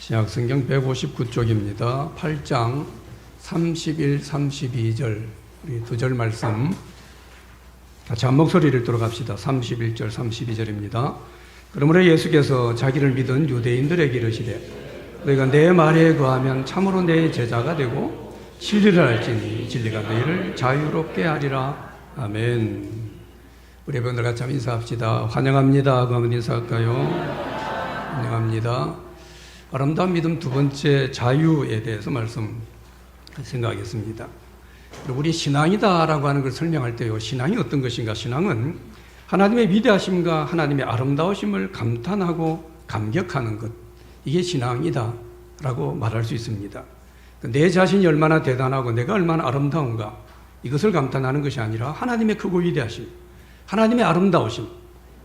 신약성경 159쪽입니다. 8장 31, 32절 우리 두 절 말씀 같이 한 목소리를 들어갑시다. 31절, 32절입니다. 그러므로 예수께서 자기를 믿은 유대인들에게 이르시되 너희가 내 말에 거하면 참으로 내 제자가 되고 진리를 알지니 진리가 너희를 자유롭게 하리라. 아멘. 우리 여러분들 같이 한번 인사합시다. 환영합니다. 그 한번 인사할까요? 환영합니다. 아름다운 믿음 두 번째 자유에 대해서 생각하겠습니다. 우리 신앙이다라고 하는 걸 설명할 때요, 신앙이 어떤 것인가? 신앙은 하나님의 위대하심과 하나님의 아름다우심을 감탄하고 감격하는 것, 이게 신앙이다라고 말할 수 있습니다. 내 자신이 얼마나 대단하고 내가 얼마나 아름다운가, 이것을 감탄하는 것이 아니라 하나님의 크고 위대하심, 하나님의 아름다우심,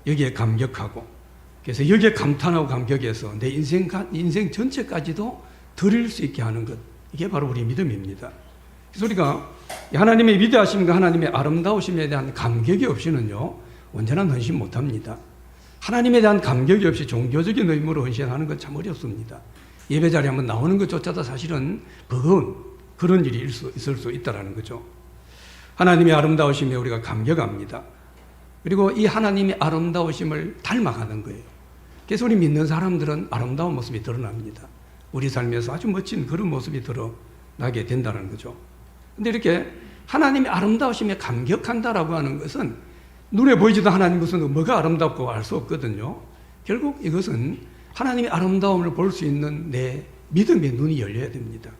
여기에 감격하고, 그래서 여기에 감탄하고 감격해서 내 인생 전체까지도 드릴 수 있게 하는 것, 이게 바로 우리 믿음입니다. 그래서 우리가 하나님의 위대하심과 하나님의 아름다우심에 대한 감격이 없이는요, 언제나 헌신 못합니다. 하나님에 대한 감격이 없이 종교적인 의무로 헌신하는 건 참 어렵습니다. 예배 자리에 한번 나오는 것조차도 사실은 버거운 그런 일이 있을 수 있다는 거죠. 하나님의 아름다우심에 우리가 감격합니다. 그리고 이 하나님의 아름다우심을 닮아가는 거예요. 그래서 우리 믿는 사람들은 아름다운 모습이 드러납니다. 우리 삶에서 아주 멋진 그런 모습이 드러나게 된다는 거죠. 근데 이렇게 하나님의 아름다우심에 감격한다라고 하는 것은 눈에 보이지도 하나님 무슨 뭐가 아름답고 알 수 없거든요. 결국 이것은 하나님의 아름다움을 볼 수 있는 내 믿음의 눈이 열려야 됩니다.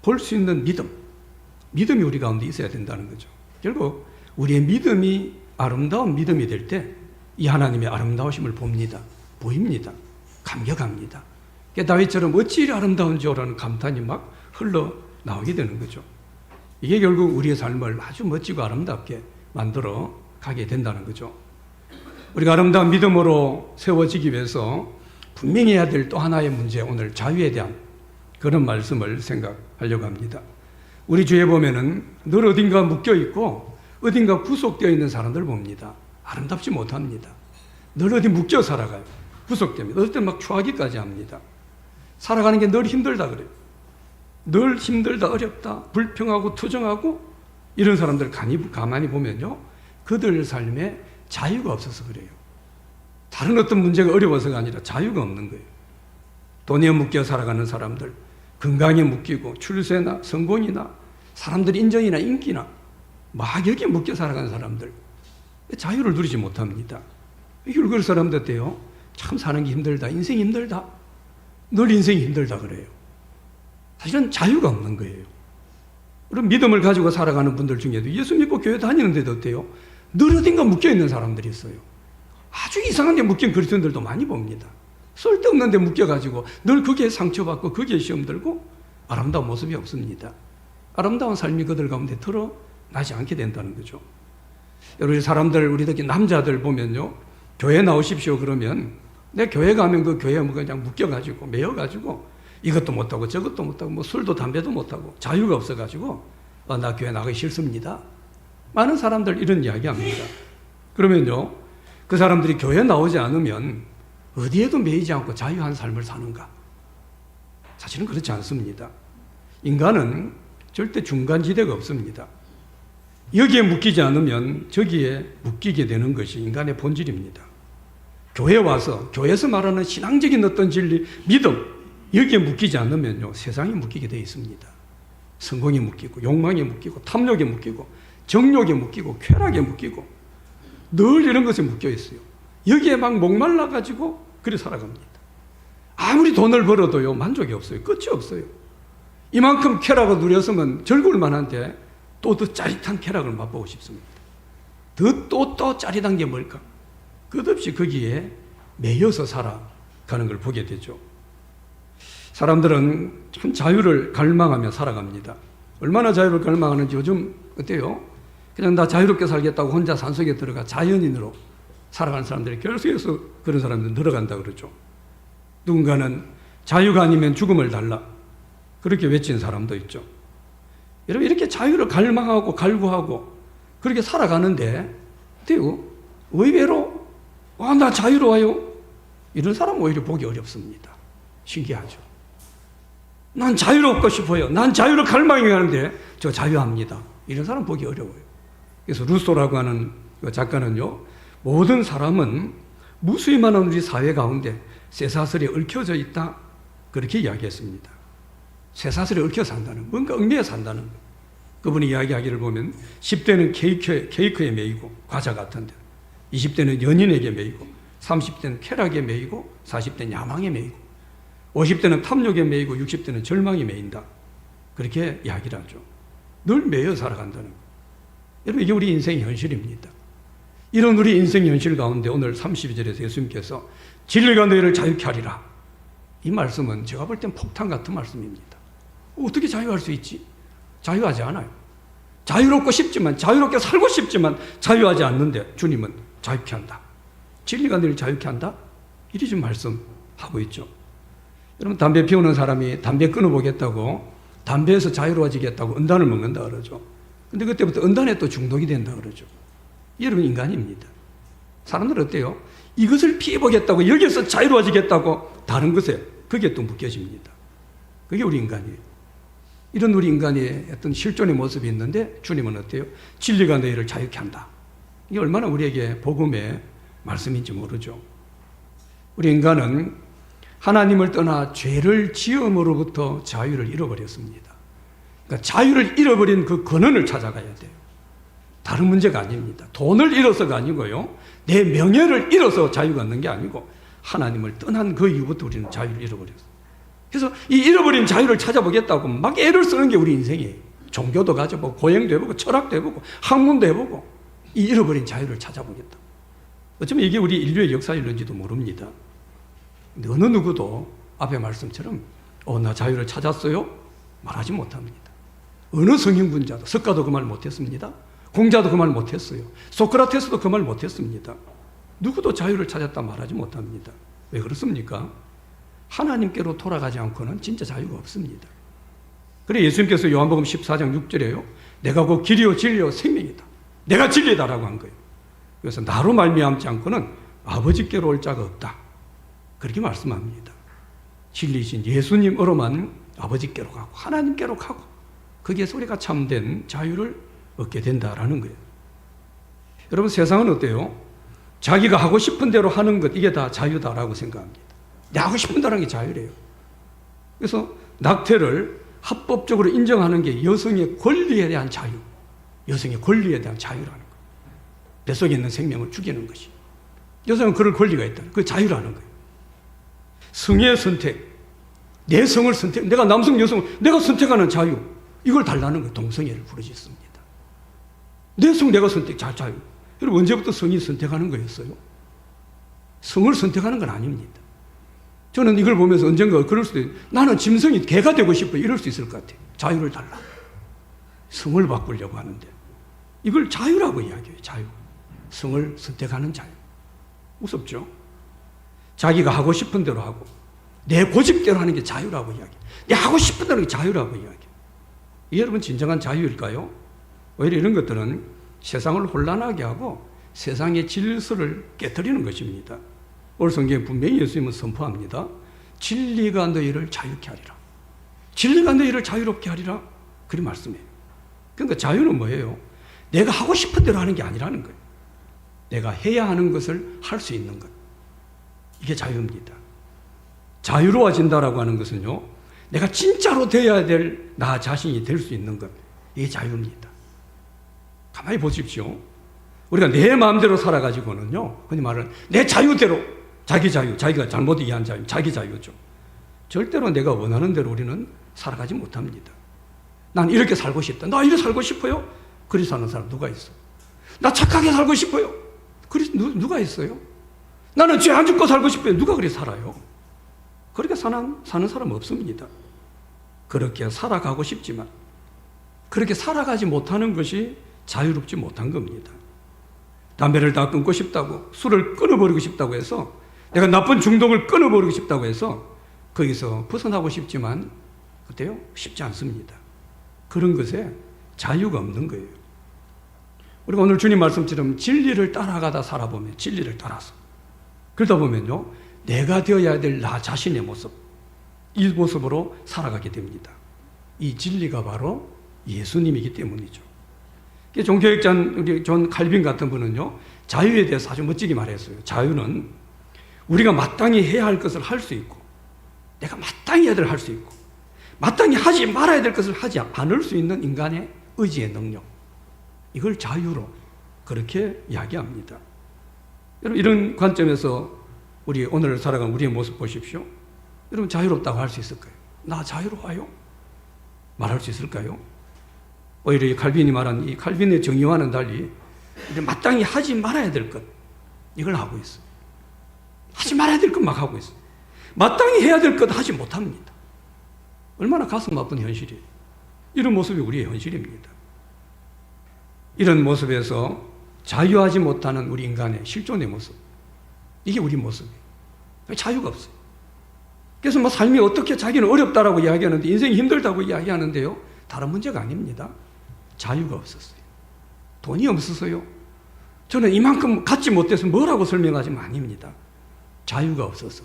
볼 수 있는 믿음이 우리 가운데 있어야 된다는 거죠. 결국 우리의 믿음이 아름다운 믿음이 될 때 이 하나님의 아름다우심을 보입니다. 감격합니다. 다윗처럼 어찌 이리 아름다운지라는 감탄이 막 흘러나오게 되는 거죠. 이게 결국 우리의 삶을 아주 멋지고 아름답게 만들어 가게 된다는 거죠. 우리가 아름다운 믿음으로 세워지기 위해서 분명히 해야 될 또 하나의 문제, 오늘 자유에 대한 그런 말씀을 생각하려고 합니다. 우리 주위에 보면은 늘 어딘가 묶여있고 어딘가 구속되어 있는 사람들 봅니다. 아름답지 못합니다. 늘 어디 묶여 살아가요. 구속됩니다. 어떨 때 막 추하기까지 합니다. 살아가는 게 늘 힘들다 그래요. 늘 힘들다, 어렵다, 불평하고 투정하고 이런 사람들 가만히 보면요, 그들 삶에 자유가 없어서 그래요. 다른 어떤 문제가 어려워서가 아니라 자유가 없는 거예요. 돈에 묶여 살아가는 사람들, 건강에 묶이고 출세나 성공이나 사람들 인정이나 인기나 막 여기에 묶여 살아가는 사람들, 자유를 누리지 못합니다. 결국 그 사람들 때요, 참 사는 게 힘들다, 인생이 힘들다, 늘 인생이 힘들다 그래요. 사실은 자유가 없는 거예요. 그럼 믿음을 가지고 살아가는 분들 중에도 예수 믿고 교회 다니는데도 어때요? 늘 어딘가 묶여있는 사람들이 있어요. 아주 이상한 데 묶인 그리스도인들도 많이 봅니다. 쓸데없는 데 묶여가지고 늘 거기에 상처받고 거기에 시험 들고 아름다운 모습이 없습니다. 아름다운 삶이 그들 가운데 드러나지 않게 된다는 거죠. 여러분, 사람들, 우리 특히 남자들 보면요, 교회 나오십시오 그러면 내 교회 가면 그 교회에 뭐 그냥 묶여가지고 매여가지고 이것도 못하고 저것도 못하고 뭐 술도 담배도 못하고 자유가 없어가지고 나 교회 나가기 싫습니다. 많은 사람들 이런 이야기 합니다. 그러면요, 그 사람들이 교회 나오지 않으면 어디에도 매이지 않고 자유한 삶을 사는가? 사실은 그렇지 않습니다. 인간은 절대 중간지대가 없습니다. 여기에 묶이지 않으면 저기에 묶이게 되는 것이 인간의 본질입니다. 교회에 와서 교회에서 말하는 신앙적인 어떤 진리, 믿음, 여기에 묶이지 않으면요, 세상에 묶이게 되어 있습니다. 성공에 묶이고 욕망에 묶이고 탐욕에 묶이고 정욕에 묶이고 쾌락에 묶이고 늘 이런 것에 묶여 있어요. 여기에 막 목말라가지고 그래 살아갑니다. 아무리 돈을 벌어도요, 만족이 없어요. 끝이 없어요. 이만큼 쾌락을 누렸으면 즐거울 만한데 또 더 짜릿한 쾌락을 맛보고 싶습니다. 또 짜릿한 게 뭘까? 끝없이 거기에 매여서 살아가는 걸 보게 되죠. 사람들은 참 자유를 갈망하며 살아갑니다. 얼마나 자유를 갈망하는지 요즘 어때요? 그냥 나 자유롭게 살겠다고 혼자 산속에 들어가 자연인으로 살아가는 사람들이 결석해서 그런 사람들은 늘어간다 그러죠. 누군가는 자유가 아니면 죽음을 달라, 그렇게 외친 사람도 있죠. 여러분, 이렇게 자유를 갈망하고 갈구하고 그렇게 살아가는데 어때요? 의외로 나 자유로워요, 이런 사람 오히려 보기 어렵습니다. 신기하죠. 난 자유롭고 싶어요. 난 자유를 갈망해 하는데 저 자유합니다. 이런 사람 보기 어려워요. 그래서 루소라고 하는 작가는요, 모든 사람은 무수히많은 우리 사회 가운데 쇠사슬에 얽혀져 있다, 그렇게 이야기했습니다. 쇠사슬에 얽혀 산다는, 뭔가 얽매여 산다는 거. 그분이 이야기하기를 보면 10대는 케이크에 매이고 과자 같은데, 20대는 연인에게 매이고, 30대는 쾌락에 매이고, 40대는 야망에 매이고, 50대는 탐욕에 매이고 60대는 절망에 매인다, 그렇게 이야기를 하죠. 늘 매여 살아간다는 거. 여러분, 이게 우리 인생의 현실입니다. 이런 우리 인생 현실 가운데 오늘 32절에서 예수님께서 진리가 너희를 자유케 하리라, 이 말씀은 제가 볼 땐 폭탄 같은 말씀입니다. 어떻게 자유할 수 있지? 자유하지 않아요. 자유롭고 싶지만, 자유롭게 살고 싶지만 자유하지 않는데 주님은 자유케 한다, 진리가 너희를 자유케 한다, 이리 좀 말씀하고 있죠. 여러분, 담배 피우는 사람이 담배 끊어보겠다고, 담배에서 자유로워지겠다고 은단을 먹는다 그러죠. 근데 그때부터 은단에 또 중독이 된다 그러죠. 여러분, 인간입니다. 사람들 어때요? 이것을 피해보겠다고, 여기서 자유로워지겠다고 다른 것에 그게 또 묶여집니다. 그게 우리 인간이에요. 이런 우리 인간의 어떤 실존의 모습이 있는데 주님은 어때요? 진리가 너희를 자유케 한다. 이게 얼마나 우리에게 복음의 말씀인지 모르죠. 우리 인간은 하나님을 떠나 죄를 지음으로부터 자유를 잃어버렸습니다. 그러니까 자유를 잃어버린 그 근원을 찾아가야 돼요. 다른 문제가 아닙니다. 돈을 잃어서가 아니고요, 내 명예를 잃어서 자유가 없는 게 아니고 하나님을 떠난 그 이후부터 우리는 자유를 잃어버렸어요. 그래서 이 잃어버린 자유를 찾아보겠다고 막 애를 쓰는 게 우리 인생이에요. 종교도 가져보고 고행도 해보고 철학도 해보고 학문도 해보고 이 잃어버린 자유를 찾아보겠다. 어쩌면 이게 우리 인류의 역사일는지도 모릅니다. 근데 어느 누구도 앞의 말씀처럼 나 자유를 찾았어요? 말하지 못합니다. 어느 성인군자도, 석가도 그 말 못했습니다. 공자도 그 말 못했어요. 소크라테스도 그 말 못했습니다. 누구도 자유를 찾았다 말하지 못합니다. 왜 그렇습니까? 하나님께로 돌아가지 않고는 진짜 자유가 없습니다. 그래 예수님께서 요한복음 14장 6절에요. 내가 곧 길이요 진리요 생명이다, 내가 진리다라고 한 거예요. 그래서 나로 말미암지 않고는 아버지께로 올 자가 없다, 그렇게 말씀합니다. 진리신 예수님으로만 아버지께로 가고 하나님께로 가고, 거기에서 우리가 참된 자유를 얻게 된다라는 거예요. 여러분, 세상은 어때요? 자기가 하고 싶은 대로 하는 것, 이게 다 자유다라고 생각합니다. 내가 하고 싶은 대로 하는 게 자유래요. 그래서 낙태를 합법적으로 인정하는 게 여성의 권리에 대한 자유, 여성의 권리에 대한 자유라는 거예요. 뱃속에 있는 생명을 죽이는 것이, 여성은 그럴 권리가 있다, 그 자유라는 거예요. 성의 선택, 내 성을 선택, 내가 남성 여성을 내가 선택하는 자유, 이걸 달라는 거예요. 동성애를 부르짖습니다. 내 성 내가 선택, 자유. 여러분, 언제부터 성이 선택하는 거였어요? 성을 선택하는 건 아닙니다. 저는 이걸 보면서 언젠가 그럴 수도 있어요. 나는 짐승이 개가 되고 싶어, 이럴 수 있을 것 같아요. 자유를 달라. 성을 바꾸려고 하는데 이걸 자유라고 이야기해요. 자유. 성을 선택하는 자유. 무섭죠? 자기가 하고 싶은 대로 하고 내 고집대로 하는 게 자유라고 이야기해요. 내 하고 싶은 대로 하는 게 자유라고 이야기해요. 이게 여러분 진정한 자유일까요? 오히려 이런 것들은 세상을 혼란하게 하고 세상의 질서를 깨뜨리는 것입니다. 오늘 성경에 분명히 예수님은 선포합니다. 진리가 너희를 자유케 하리라. 진리가 너희를 자유롭게 하리라. 그리 말씀해요. 그러니까 자유는 뭐예요? 내가 하고 싶은 대로 하는 게 아니라는 거예요. 내가 해야 하는 것을 할 수 있는 것. 이게 자유입니다. 자유로워진다라고 하는 것은요, 내가 진짜로 되어야 될 나 자신이 될 수 있는 것. 이게 자유입니다. 가만히 보십시오. 우리가 내 마음대로 살아가지고는요, 흔히 말하는 내 자유대로, 자기 자유, 자기가 잘못 이해한 자유, 자기 자유죠. 절대로 내가 원하는 대로 우리는 살아가지 못합니다. 난 이렇게 살고 싶다. 나 이렇게 살고 싶어요? 그리 사는 사람 누가 있어? 나 착하게 살고 싶어요? 그리 누가 있어요? 나는 죄 안 짓고 살고 싶어요. 누가 그리 살아요? 그렇게 사는 사람 없습니다. 그렇게 살아가고 싶지만 그렇게 살아가지 못하는 것이 자유롭지 못한 겁니다. 담배를 다 끊고 싶다고, 술을 끊어버리고 싶다고 해서, 내가 나쁜 중독을 끊어버리고 싶다고 해서 거기서 벗어나고 싶지만 어때요? 쉽지 않습니다. 그런 것에 자유가 없는 거예요. 우리가 오늘 주님 말씀처럼 진리를 따라가다 살아보면, 진리를 따라서 그러다 보면요, 내가 되어야 될 나 자신의 모습, 이 모습으로 살아가게 됩니다. 이 진리가 바로 예수님이기 때문이죠. 종교학자 우리 존 칼빈 같은 분은요, 자유에 대해서 아주 멋지게 말했어요. 자유는 우리가 마땅히 해야 할 것을 할 수 있고, 내가 마땅히 해야 될 할 수 있고, 마땅히 하지 말아야 될 것을 하지 않을 수 있는 인간의 의지의 능력, 이걸 자유로 그렇게 이야기합니다. 여러분, 이런 관점에서 우리 오늘 살아가는 우리의 모습 보십시오. 여러분, 자유롭다고 할 수 있을까요? 나 자유로워요? 말할 수 있을까요? 오히려 이 칼빈이 말한 이 칼빈의 정의와는 달리 마땅히 하지 말아야 될 것, 이걸 하고 있어요. 하지 말아야 될 것 막 하고 있어요. 마땅히 해야 될 것 하지 못합니다. 얼마나 가슴 아픈 현실이에요. 이런 모습이 우리의 현실입니다. 이런 모습에서 자유하지 못하는 우리 인간의 실존의 모습, 이게 우리 모습이에요. 자유가 없어요. 그래서 뭐 삶이 어떻게 자기는 어렵다라고 이야기하는데, 인생이 힘들다고 이야기하는데요, 다른 문제가 아닙니다. 자유가 없었어요. 돈이 없어서요. 저는 이만큼 갖지 못해서 뭐라고 설명하지만 아닙니다. 자유가 없어서.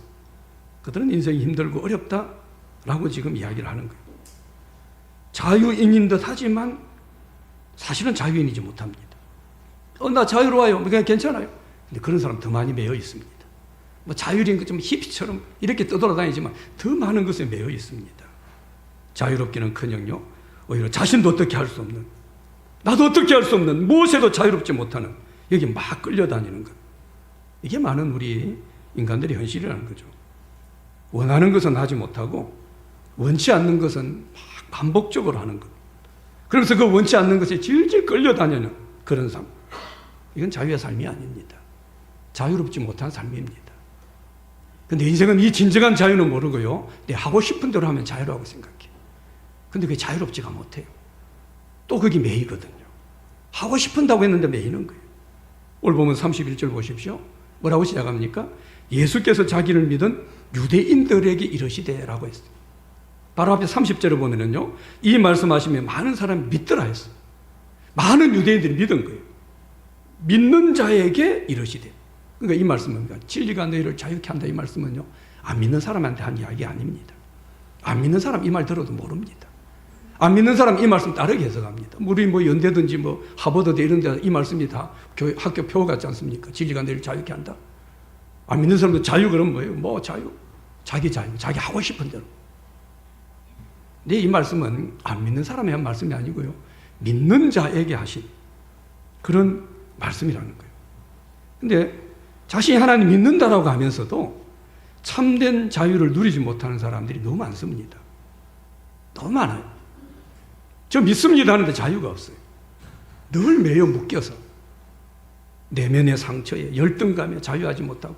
그들은 인생이 힘들고 어렵다라고 지금 이야기를 하는 거예요. 자유인인 듯 하지만 사실은 자유인이지 못합니다. 나 자유로워요. 그냥 괜찮아요. 근데 그런 사람 더 많이 매여 있습니다. 뭐 자유인 것 좀 히피처럼 이렇게 떠돌아다니지만 더 많은 것에 매여 있습니다. 자유롭기는커녕요, 오히려 자신도 어떻게 할 수 없는, 나도 어떻게 할 수 없는, 무엇에도 자유롭지 못하는, 여기 막 끌려다니는 것, 이게 많은 우리 인간들의 현실이라는 거죠. 원하는 것은 하지 못하고 원치 않는 것은 막 반복적으로 하는 것, 그러면서 그 원치 않는 것에 질질 끌려다니는 그런 삶, 이건 자유의 삶이 아닙니다. 자유롭지 못한 삶입니다. 근데 인생은 이 진정한 자유는 모르고요, 내 하고 싶은 대로 하면 자유라고 생각해. 근데 그게 자유롭지가 못해요. 또 그게 매이거든요. 하고 싶은다고 했는데 매이는 거예요. 오늘 보면 31절 보십시오. 뭐라고 시작합니까? 예수께서 자기를 믿은 유대인들에게 이르시되 라고 했어요. 바로 앞에 30절을 보면은요, 이 말씀하시면 많은 사람이 믿더라 했어요. 많은 유대인들이 믿은 거예요. 믿는 자에게 이르시되. 그러니까 이 말씀은 진리가 너희를 자유케 한다, 이 말씀은요, 안 믿는 사람한테 한 이야기 아닙니다. 안 믿는 사람 이 말 들어도 모릅니다. 안 믿는 사람 이 말씀 다르게 해석합니다. 우리 뭐 연대든지 뭐 하버드대 이런 데 이 말씀이 다 학교 표 같지 않습니까? 진리가 너희를 자유케 한다. 안 믿는 사람도 자유 그러면 뭐예요? 뭐 자유? 자기 자유, 자기 하고 싶은 대로. 근데 이 말씀은 안 믿는 사람의 한 말씀이 아니고요, 믿는 자에게 하신 그런 말씀이라는 거예요. 근데 자신이 하나님 믿는다라고 하면서도 참된 자유를 누리지 못하는 사람들이 너무 많습니다. 너무 많아요. 저 믿습니다 하는데 자유가 없어요. 늘 매여 묶여서 내면의 상처에, 열등감에 자유하지 못하고,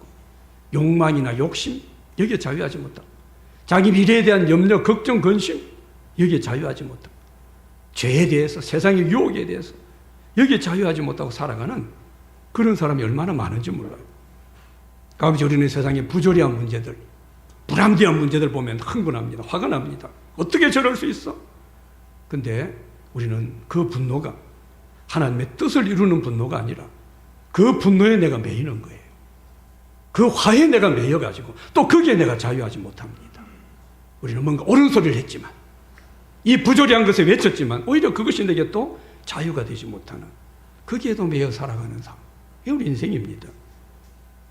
욕망이나 욕심, 여기에 자유하지 못하고, 자기 미래에 대한 염려, 걱정, 근심, 여기에 자유하지 못하고, 죄에 대해서, 세상의 유혹에 대해서 여기에 자유하지 못하고 살아가는 그런 사람이 얼마나 많은지 몰라요. 가끔씩 우리는 세상의 부조리한 문제들, 불합리한 문제들 보면 흥분합니다. 화가 납니다. 어떻게 저럴 수 있어? 근데 우리는 그 분노가 하나님의 뜻을 이루는 분노가 아니라 그 분노에 내가 매이는 거예요. 그 화에 내가 매여가지고 또 거기에 내가 자유하지 못합니다. 우리는 뭔가 옳은 소리를 했지만, 이 부조리한 것에 외쳤지만 오히려 그것이 내게 또 자유가 되지 못하는, 거기에도 매여 살아가는 삶, 이게 우리 인생입니다.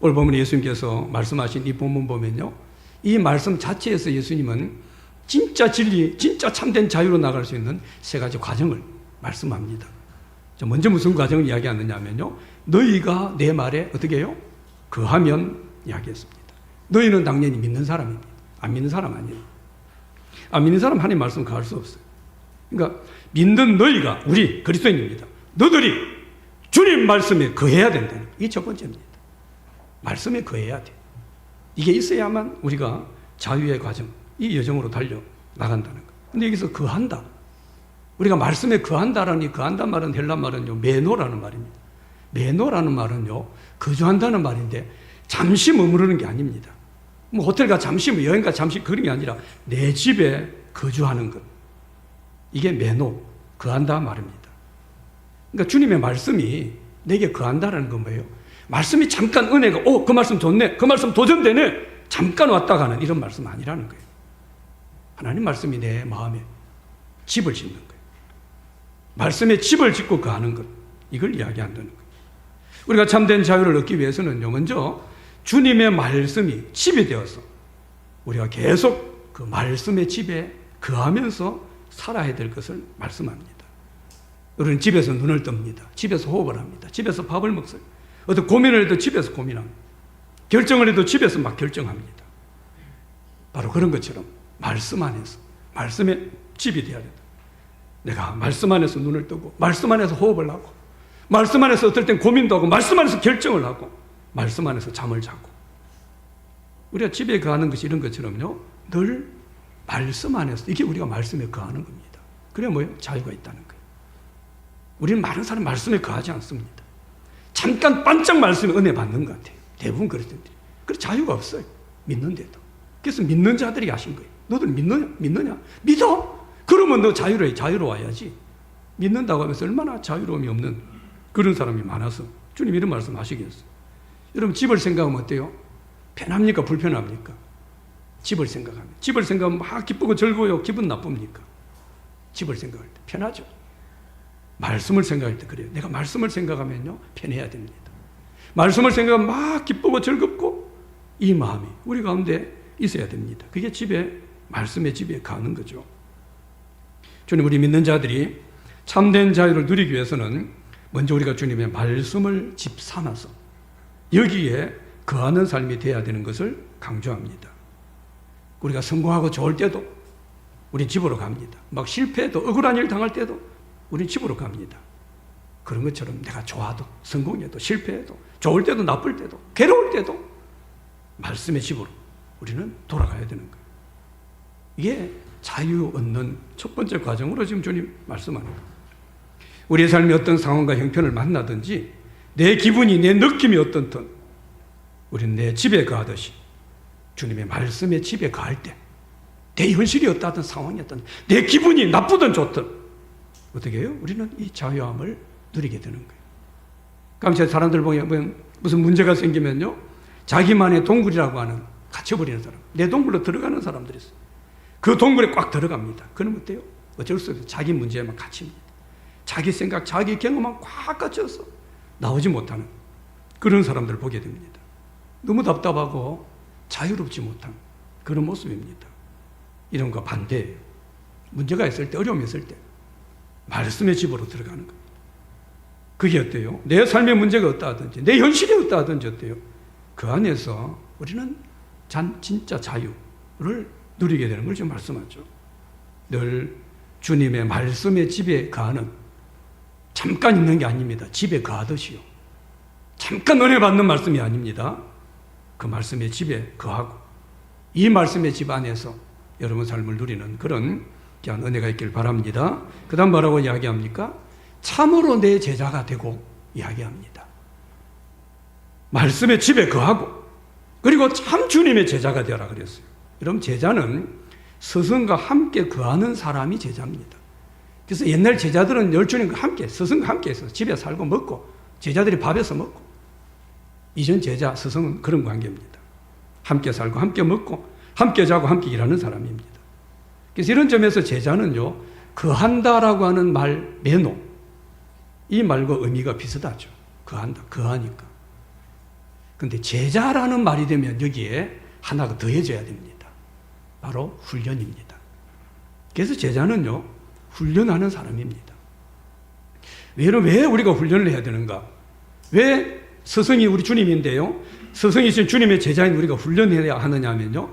오늘 보면 예수님께서 말씀하신 이 본문 보면요, 이 말씀 자체에서 예수님은 진짜 진리, 진짜 참된 자유로 나갈 수 있는 세 가지 과정을 말씀합니다. 먼저 무슨 과정을 이야기하느냐 하면요, 너희가 내 말에 어떻게 해요? 거하면 이야기했습니다. 너희는 당연히 믿는 사람입니다. 안 믿는 사람 아니에요. 안 믿는 사람 하나님 말씀 가할 수 없어요. 그러니까 믿는 너희가, 우리 그리스도인입니다. 너희들이 주님 말씀에 거해야 된다는, 이게 첫 번째입니다. 말씀에 거해야 돼. 이게 있어야만 우리가 자유의 과정, 이 여정으로 달려 나간다는 거. 근데 여기서 거한다. 우리가 말씀에 거한다라는, 이 거한다는 말은 헬라 말은요, 메노라는 말입니다. 메노라는 말은요, 거주한다는 말인데 잠시 머무르는 게 아닙니다. 뭐 호텔 가 잠시, 뭐 여행 가 잠시, 그런 게 아니라 내 집에 거주하는 것. 이게 메노, 거한다 말입니다. 그러니까 주님의 말씀이 내게 거한다라는 건 뭐예요? 말씀이 잠깐 은혜가, 그 말씀 좋네, 그 말씀 도전되네, 잠깐 왔다 가는 이런 말씀 아니라는 거예요. 하나님 말씀이 내 마음에 집을 짓는 거예요. 말씀에 집을 짓고 거하는 것, 이걸 이야기한다는 거예요. 우리가 참된 자유를 얻기 위해서는요, 먼저 주님의 말씀이 집이 되어서 우리가 계속 그 말씀의 집에 거하면서 살아야 될 것을 말씀합니다. 우리는 집에서 눈을 뜹니다. 집에서 호흡을 합니다. 집에서 밥을 먹어요. 어떤 고민을 해도 집에서 고민합니다. 결정을 해도 집에서 막 결정합니다. 바로 그런 것처럼 말씀 안에서, 말씀의 집이 되어야 된다. 내가 말씀 안에서 눈을 뜨고, 말씀 안에서 호흡을 하고, 말씀 안에서 어떨 땐 고민도 하고, 말씀 안에서 결정을 하고, 말씀 안에서 잠을 자고. 우리가 집에 거하는 것이 이런 것처럼요, 늘 말씀 안에서, 이게 우리가 말씀에 거하는 겁니다. 그래 뭐예요? 자유가 있다는 거예요. 우리는 많은 사람 말씀에 거하지 않습니다. 잠깐 반짝 말씀에 은혜 받는 것 같아요. 대부분 그렇던데. 그래서 자유가 없어요. 믿는데도. 그래서 믿는 자들이 하신 거예요. 너들 믿느냐? 믿어? 그러면 너 자유로워야지. 믿는다고 하면서 얼마나 자유로움이 없는 그런 사람이 많아서 주님 이런 말씀 하시겠어요. 여러분 집을 생각하면 어때요? 편합니까? 불편합니까? 집을 생각하면 막 기쁘고 즐거워요? 기분 나쁩니까? 집을 생각할 때 편하죠. 말씀을 생각할 때 그래요. 내가 말씀을 생각하면요 편해야 됩니다. 말씀을 생각하면 막 기쁘고 즐겁고 이 마음이 우리 가운데 있어야 됩니다. 그게 말씀의 집에 가는 거죠. 주님, 우리 믿는 자들이 참된 자유를 누리기 위해서는 먼저 우리가 주님의 말씀을 집 삼아서 여기에 거하는 삶이 되어야 되는 것을 강조합니다. 우리가 성공하고 좋을 때도 우린 집으로 갑니다. 막 실패해도 억울한 일 당할 때도 우린 집으로 갑니다. 그런 것처럼 내가 좋아도 성공해도 실패해도 좋을 때도 나쁠 때도 괴로울 때도 말씀의 집으로 우리는 돌아가야 되는 거예요. 이게 자유 얻는 첫 번째 과정으로 지금 주님 말씀하는 거예요. 우리의 삶이 어떤 상황과 형편을 만나든지 내 기분이 내 느낌이 어떻든 우리는 내 집에 가듯이 주님의 말씀의 집에 갈 때 내 현실이 어떠하든 상황이었든 내 기분이 나쁘든 좋든 어떻게 해요? 우리는 이 자유함을 누리게 되는 거예요. 그러니까 사람들 보면 무슨 문제가 생기면요 자기만의 동굴이라고 하는 갇혀버리는 사람, 내 동굴로 들어가는 사람들이 있어요. 그 동굴에 꽉 들어갑니다. 그럼 어때요? 어쩔 수 없어요. 자기 문제에만 갇힙니다. 자기 생각, 자기 경험만 꽉 갇혀서 나오지 못하는 그런 사람들을 보게 됩니다. 너무 답답하고 자유롭지 못한 그런 모습입니다. 이런 거 반대예요. 문제가 있을 때, 어려움이 있을 때 말씀의 집으로 들어가는 거예요. 그게 어때요? 내 삶의 문제가 어떠하든지 내 현실이 어떠하든지 어때요? 그 안에서 우리는 진짜 자유를 누리게 되는 걸 지금 말씀하죠. 늘 주님의 말씀의 집에 거하는 잠깐 있는 게 아닙니다. 집에 거하듯이요. 잠깐 은혜 받는 말씀이 아닙니다. 그 말씀의 집에 거하고 이 말씀의 집 안에서 여러분 삶을 누리는 그런 귀한 은혜가 있길 바랍니다. 그 다음 뭐라고 이야기합니까? 참으로 내 제자가 되고 이야기합니다. 말씀의 집에 거하고 그리고 참 주님의 제자가 되어라 그랬어요. 여러분 제자는 스승과 함께 거하는 사람이 제자입니다. 그래서 옛날 제자들은 열주님과 함께 스승과 함께 있어서 집에 살고 먹고 제자들이 밥에서 먹고 이전 제자 스승은 그런 관계입니다. 함께 살고 함께 먹고 함께 자고 함께 일하는 사람입니다. 그래서 이런 점에서 제자는요 거한다라고 하는 말 매너 이 말과 의미가 비슷하죠. 거한다, 거하니까. 그런데 제자라는 말이 되면 여기에 하나가 더해져야 됩니다. 바로 훈련입니다. 그래서 제자는요 훈련하는 사람입니다. 왜 우리가 훈련을 해야 되는가? 왜 스승이 우리 주님인데요 스승이신 주님의 제자인 우리가 훈련해야 하느냐 하면요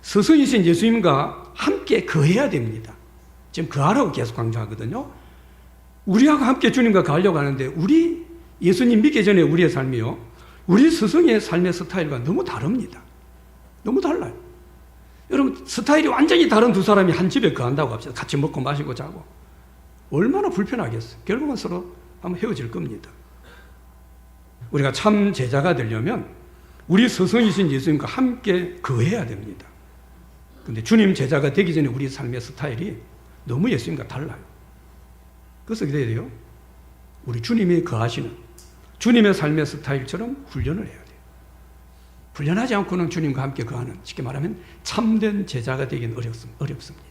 스승이신 예수님과 함께 거해야 됩니다. 지금 거하라고 계속 강조하거든요. 우리하고 함께 주님과 거하려고 하는데 우리 예수님 믿기 전에 우리의 삶이요 우리 스승의 삶의 스타일과 너무 다릅니다. 너무 달라요. 여러분 스타일이 완전히 다른 두 사람이 한 집에 거한다고 합시다. 같이 먹고 마시고 자고 얼마나 불편하겠어요. 결국은 서로 한번 헤어질 겁니다. 우리가 참 제자가 되려면 우리 스승이신 예수님과 함께 거해야 됩니다. 그런데 주님 제자가 되기 전에 우리 삶의 스타일이 너무 예수님과 달라요. 그래서 어떻게 해야 돼요? 우리 주님이 거하시는 주님의 삶의 스타일처럼 훈련을 해야 돼요. 훈련하지 않고는 주님과 함께 거하는, 쉽게 말하면 참된 제자가 되기는 어렵습니다.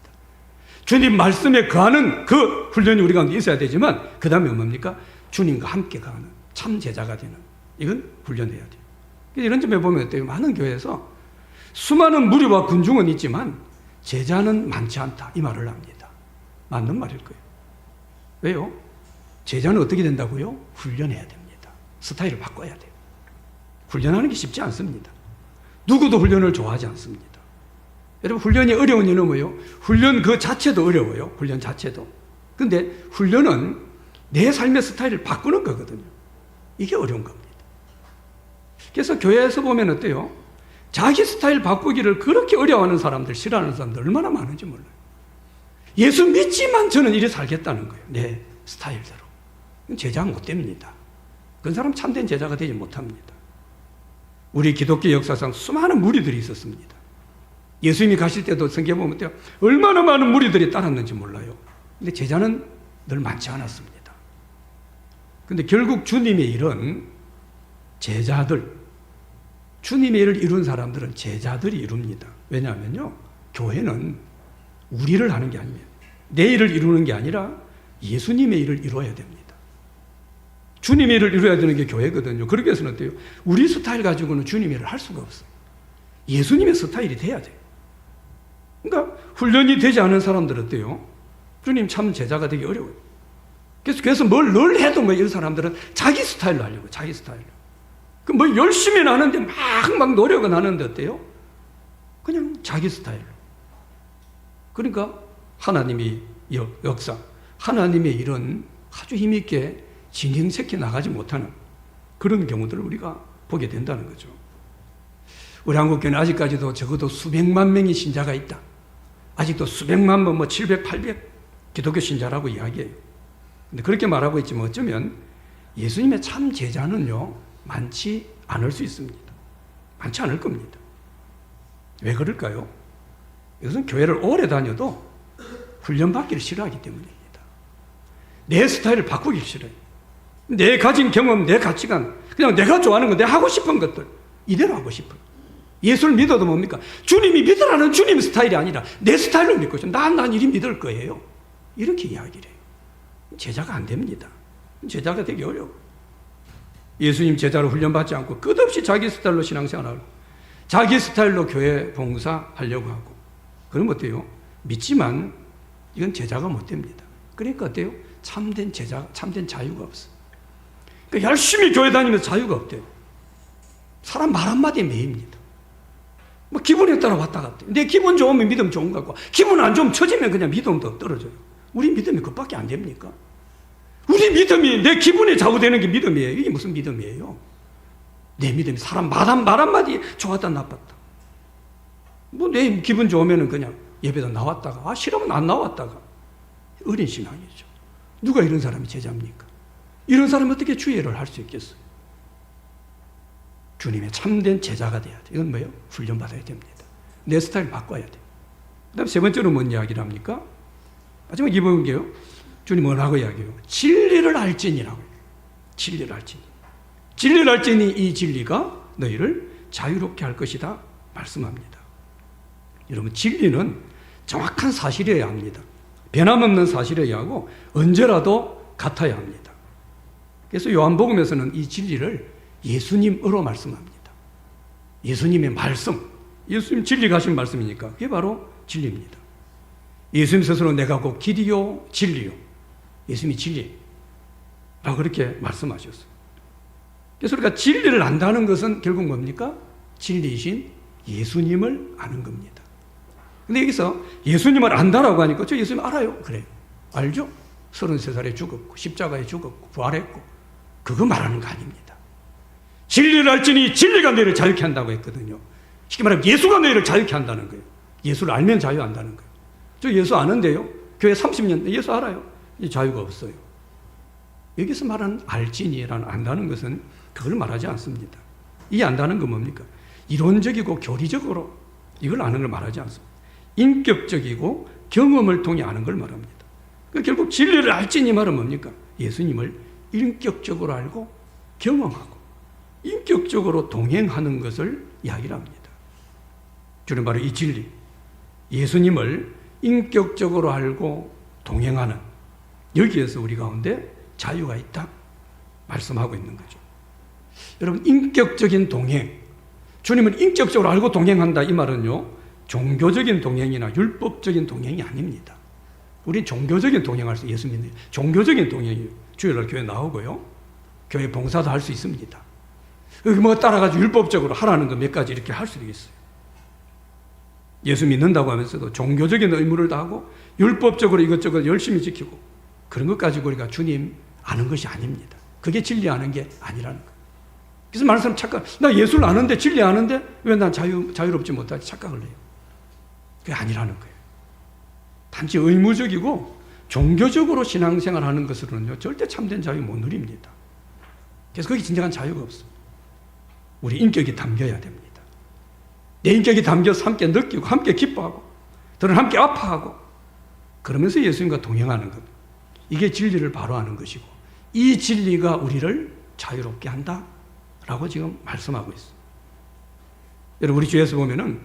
주님 말씀에 거하는 그 훈련이 우리 가운데 있어야 되지만 그 다음에 뭡니까? 주님과 함께 거하는 참 제자가 되는, 이건 훈련해야 돼요. 이런 점에 보면 어때요? 많은 교회에서 수많은 무리와 군중은 있지만 제자는 많지 않다, 이 말을 합니다. 맞는 말일 거예요. 왜요? 제자는 어떻게 된다고요? 훈련해야 됩니다. 스타일을 바꿔야 돼요. 훈련하는 게 쉽지 않습니다. 누구도 훈련을 좋아하지 않습니다. 여러분, 훈련이 어려운 이유는 뭐예요? 훈련 그 자체도 어려워요. 훈련 자체도. 근데 훈련은 내 삶의 스타일을 바꾸는 거거든요. 이게 어려운 겁니다. 그래서 교회에서 보면 어때요? 자기 스타일 바꾸기를 그렇게 어려워하는 사람들, 싫어하는 사람들 얼마나 많은지 몰라요. 예수 믿지만 저는 이래 살겠다는 거예요. 내 스타일대로. 제자가 못 됩니다. 그 사람 참된 제자가 되지 못합니다. 우리 기독교 역사상 수많은 무리들이 있었습니다. 예수님이 가실 때도 성경에 보면 어때요? 얼마나 많은 무리들이 따랐는지 몰라요. 근데 제자는 늘 많지 않았습니다. 근데 결국 주님의 일은 제자들, 주님의 일을 이룬 사람들은 제자들이 이룹니다. 왜냐하면요, 교회는 우리를 하는 게 아니에요. 내 일을 이루는 게 아니라 예수님의 일을 이루어야 됩니다. 주님의 일을 이루어야 되는 게 교회거든요. 그러기 위해서는 어때요? 우리 스타일 가지고는 주님의 일을 할 수가 없어요. 예수님의 스타일이 돼야 돼요. 그러니까 훈련이 되지 않은 사람들은 어때요? 주님 참 제자가 되기 어려워요. 그래서 뭘 해도 이런 사람들은 자기 스타일로 하려고, 자기 스타일로. 열심히 하는데 막 노력은 하는데 어때요? 그냥 자기 스타일로. 그러니까 하나님이 역사, 하나님의 일은 아주 힘있게 진행시켜 나가지 못하는 그런 경우들을 우리가 보게 된다는 거죠. 우리 한국교회는 아직까지도 적어도 수백만 명의 신자가 있다. 아직도 수백만 명, 700, 800 기독교 신자라고 이야기해요. 근데 그렇게 말하고 있지만 어쩌면 예수님의 참 제자는요, 많지 않을 수 있습니다. 많지 않을 겁니다. 왜 그럴까요? 이것은 교회를 오래 다녀도 훈련받기를 싫어하기 때문입니다. 내 스타일을 바꾸기 싫어요. 내 가진 경험, 내 가치관, 그냥 내가 좋아하는 거, 내가 하고 싶은 것들 이대로 하고 싶어요. 예수를 믿어도 뭡니까? 주님이 믿으라는 주님 스타일이 아니라 내 스타일로 믿고 있어요. 난 이리 믿을 거예요. 이렇게 이야기를 해요. 제자가 안 됩니다. 제자가 되기 어려워. 예수님 제자로 훈련받지 않고 끝없이 자기 스타일로 신앙생활하고 자기 스타일로 교회 봉사하려고 하고, 그러면 어때요? 믿지만 이건 제자가 못 됩니다. 그러니까 어때요? 참된 제자, 참된 자유가 없어요. 그러니까 열심히 교회 다니면서 자유가 없대요. 사람 말 한마디에 매입니다. 기분에 따라 왔다 갔다. 내 기분 좋으면 믿음 좋은 것 같고, 기분 안 좋으면 처지면 그냥 믿음도 떨어져요. 우리 믿음이 그것밖에 안 됩니까? 우리 믿음이 내 기분에 좌우되는 게 믿음이에요. 이게 무슨 믿음이에요? 내 믿음이 사람 말 한마디 좋았다 나빴다. 내 기분 좋으면 그냥 예배도 나왔다가, 싫으면 안 나왔다가. 어린 신앙이죠. 누가 이런 사람이 제자입니까? 이런 사람이 어떻게 주의를 할 수 있겠어요? 주님의 참된 제자가 돼야 돼요. 이건 뭐예요? 훈련받아야 됩니다. 내 스타일 바꿔야 돼요. 그 다음 세 번째로 뭔 이야기를 합니까? 마지막 이번 게요. 주님 뭐라고 이야기해요? 진리를 알지니라고. 진리를 알지니. 진리를 알지니 이 진리가 너희를 자유롭게 할 것이다 말씀합니다. 여러분, 진리는 정확한 사실이어야 합니다. 변함없는 사실이어야 하고 언제라도 같아야 합니다. 그래서 요한복음에서는 이 진리를 예수님으로 말씀합니다. 예수님의 말씀, 예수님 진리가 하신 말씀이니까 그게 바로 진리입니다. 예수님 스스로 내가 곧 길이요 진리요, 예수님이 진리라고 그렇게 말씀하셨어요. 그래서 우리가 진리를 안다는 것은 결국 뭡니까? 진리이신 예수님을 아는 겁니다. 근데 여기서 예수님을 안다라고 하니까 저 예수님 알아요. 그래요. 알죠? 33살에 죽었고 십자가에 죽었고 부활했고, 그거 말하는 거 아닙니다. 진리를 알지니 진리가 너희를 자유케 한다고 했거든요. 쉽게 말하면 예수가 너희를 자유케 한다는 거예요. 예수를 알면 자유한다는 거예요. 저 예수 아는데요. 교회 30년 예수 알아요. 자유가 없어요. 여기서 말하는 알지니라는 안다는 것은 그걸 말하지 않습니다. 이 안다는 건 뭡니까? 이론적이고 교리적으로 이걸 아는 걸 말하지 않습니다. 인격적이고 경험을 통해 아는 걸 말합니다. 결국 진리를 알지니 말은 뭡니까? 예수님을 인격적으로 알고 경험하고, 인격적으로 동행하는 것을 이야기를 합니다. 주는 바로 이 진리, 예수님을 인격적으로 알고 동행하는, 여기에서 우리 가운데 자유가 있다 말씀하고 있는 거죠. 여러분, 인격적인 동행, 주님을 인격적으로 알고 동행한다 이 말은요, 종교적인 동행이나 율법적인 동행이 아닙니다. 우린 종교적인 동행할 수, 예수 믿는 종교적인 동행이에요. 주일날 교회 나오고요, 교회 봉사도 할 수 있습니다. 여기 뭐 따라가지고 율법적으로 하라는 거 몇 가지 이렇게 할 수도 있어요. 예수 믿는다고 하면서도 종교적인 의무를 다하고 율법적으로 이것저것 열심히 지키고, 그런 것 가지고 우리가 주님 아는 것이 아닙니다. 그게 진리 아는 게 아니라는 거예요. 그래서 많은 사람 착각, 나 예수를 아는데, 진리 아는데 왜 난 자유롭지 못하지 착각을 해요. 그게 아니라는 거예요. 단지 의무적이고 종교적으로 신앙생활 하는 것으로는요, 절대 참된 자유 못 누립니다. 그래서 거기 진정한 자유가 없어요. 우리 인격이 담겨야 됩니다. 내 인격이 담겨서 함께 느끼고 함께 기뻐하고 들은 함께 아파하고 그러면서 예수님과 동행하는 것, 이게 진리를 바로 아는 것이고, 이 진리가 우리를 자유롭게 한다라고 지금 말씀하고 있어요. 여러분, 우리 주에서 보면은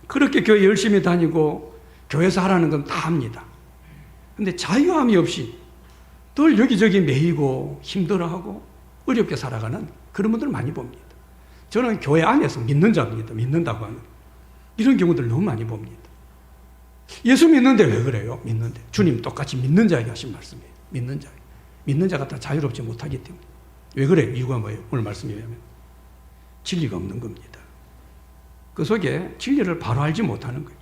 그렇게 교회 열심히 다니고 교회에서 하라는 건 다 합니다. 근데 자유함이 없이 늘 여기저기 매이고 힘들어하고 어렵게 살아가는 그런 분들 많이 봅니다. 저는 교회 안에서 믿는 자입니다. 믿는다고 하는 이런 경우들 너무 많이 봅니다. 예수 믿는데 왜 그래요? 믿는데. 주님 똑같이 믿는 자에게 하신 말씀이에요. 믿는 자. 믿는 자가 다 자유롭지 못하기 때문에. 왜 그래요? 이유가 뭐예요? 오늘 말씀에 의하면 진리가 없는 겁니다. 그 속에 진리를 바로 알지 못하는 거예요.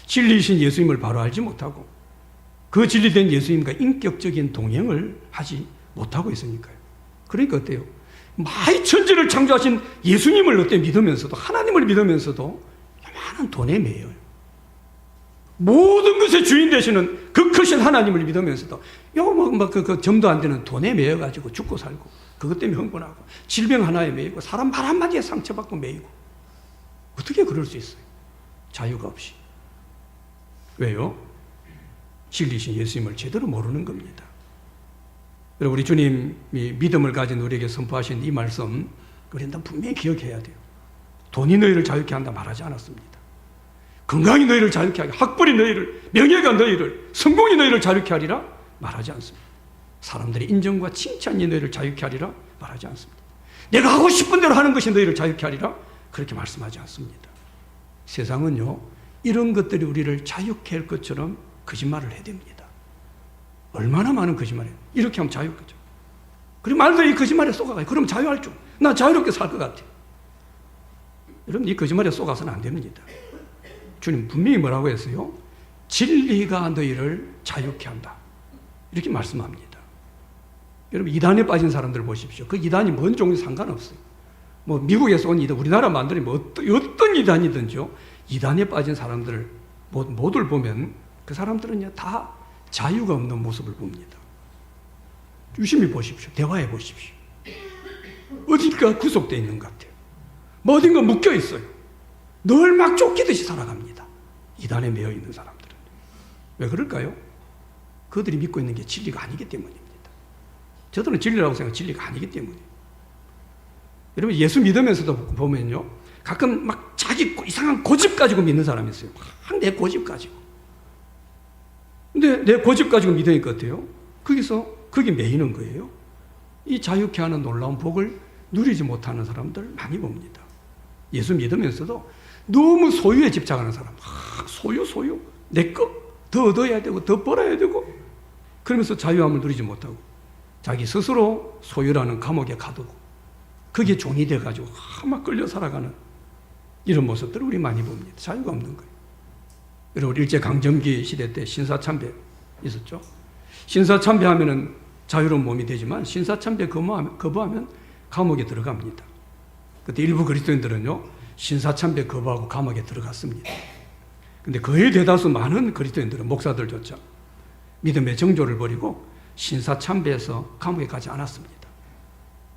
진리이신 예수님을 바로 알지 못하고 그 진리된 예수님과 인격적인 동행을 하지 못하고 있으니까요. 그러니까 어때요? 많이 천지를 창조하신 예수님을 어때 믿으면서도, 하나님을 믿으면서도 요만한 돈에 매여요. 모든 것의 주인 되시는 그 크신 하나님을 믿으면서도 그 점도 안 되는 돈에 매여가지고 죽고 살고, 그것 때문에 흥분하고, 질병 하나에 매이고, 사람 말 한마디에 상처받고 매이고. 어떻게 그럴 수 있어요? 자유가 없이. 왜요? 진리신 예수님을 제대로 모르는 겁니다. 여러분, 우리 주님이 믿음을 가진 우리에게 선포하신 이 말씀, 우리는 분명히 기억해야 돼요. 돈이 너희를 자유케 한다 말하지 않았습니다. 건강이 너희를 자유케 하게, 학벌이 너희를, 명예가 너희를, 성공이 너희를 자유케 하리라 말하지 않습니다. 사람들의 인정과 칭찬이 너희를 자유케 하리라 말하지 않습니다. 내가 하고 싶은 대로 하는 것이 너희를 자유케 하리라 그렇게 말씀하지 않습니다. 세상은요, 이런 것들이 우리를 자유케 할 것처럼 거짓말을 해야 됩니다. 얼마나 많은 거짓말이에요. 이렇게 하면 자유겠죠. 그리고 말도 이 거짓말에 속아가요. 그럼 자유할 줄. 나 자유롭게 살 것 같아. 여러분, 이 거짓말에 속아서는 안 됩니다. 주님 분명히 뭐라고 했어요? 진리가 너희를 자유케 한다. 이렇게 말씀합니다. 여러분, 이단에 빠진 사람들 보십시오. 그 이단이 뭔 종류 상관없어요. 뭐 미국에서 온 이단, 우리나라 만드는 뭐 어떤 이단이든지요, 이단에 빠진 사람들 모두를 보면 그 사람들은요 다 자유가 없는 모습을 봅니다. 유심히 보십시오. 대화해 보십시오. 어딘가 구속되어 있는 것 같아요. 뭐 어딘가 묶여 있어요. 늘 막 쫓기듯이 살아갑니다. 이단에 매여 있는 사람들은. 왜 그럴까요? 그들이 믿고 있는 게 진리가 아니기 때문입니다. 저들은 진리라고 생각하는 진리가 아니기 때문이에요. 여러분, 예수 믿으면서도 보면요, 가끔 막 자기 이상한 고집 가지고 믿는 사람이 있어요. 막 내 고집 가지고. 근데 내 고집 가지고 믿으니까 어때요? 거기 매이는 거예요. 이 자유케 하는 놀라운 복을 누리지 못하는 사람들 많이 봅니다. 예수 믿으면서도 너무 소유에 집착하는 사람. 소유. 내 거. 더 얻어야 되고, 더 벌어야 되고. 그러면서 자유함을 누리지 못하고, 자기 스스로 소유라는 감옥에 가두고, 그게 종이 돼가지고 막 끌려 살아가는 이런 모습들을 우리 많이 봅니다. 자유가 없는 거예요. 여러분, 일제강점기 시대 때 신사참배 있었죠. 신사참배하면은 자유로운 몸이 되지만 신사참배 거부하면 감옥에 들어갑니다. 그때 일부 그리스도인들은요, 신사참배 거부하고 감옥에 들어갔습니다. 근데 거의 대다수 많은 그리스도인들은, 목사들조차 믿음의 정조를 버리고 신사참배에서 감옥에 가지 않았습니다.